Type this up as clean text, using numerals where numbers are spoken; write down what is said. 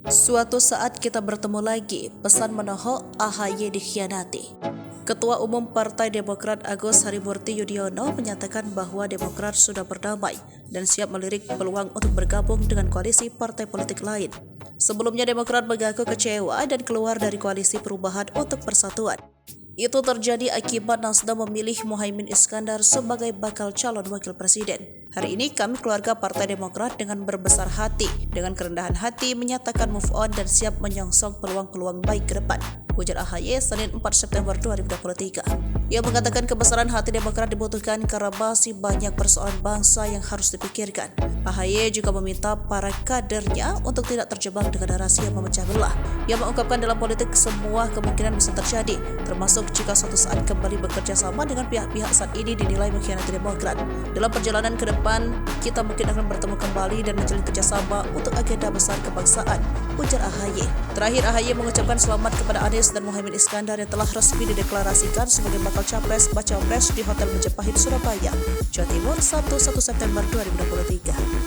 Suatu saat kita bertemu lagi, pesan menohok AHY dikhianati. Ketua Umum Partai Demokrat Agus Harimurti Yudhoyono menyatakan bahwa Demokrat sudah berdamai dan siap melirik peluang untuk bergabung dengan koalisi partai politik lain. Sebelumnya Demokrat mengaku kecewa dan keluar dari koalisi perubahan untuk persatuan. Itu terjadi akibat Nasdem memilih Muhaimin Iskandar sebagai bakal calon wakil presiden. Hari ini kami keluarga Partai Demokrat dengan berbesar hati, dengan kerendahan hati menyatakan move on dan siap menyongsong peluang-peluang baik ke depan, ujar AHY Senin 4 September 2023. Ia mengatakan kebesaran hati Demokrat dibutuhkan karena masih banyak persoalan bangsa yang harus dipikirkan. AHY juga meminta para kadernya untuk tidak terjebak dengan narasi yang memecah belah. Ia mengungkapkan dalam politik semua kemungkinan bisa terjadi, termasuk jika suatu saat kembali bekerja sama dengan pihak-pihak saat ini dinilai mengkhianati Demokrat. Dalam perjalanan ke depan, kita mungkin akan bertemu kembali dan menjalin kerjasama untuk agenda besar kebangsaan, ujar AHY. Terakhir, AHY mengucapkan selamat kepada Anies dan Muhaimin Iskandar yang telah resmi dideklarasikan sebagai bakal capres baca pres di Hotel Majapahit, Surabaya, Jawa Timur, 1 September 2023.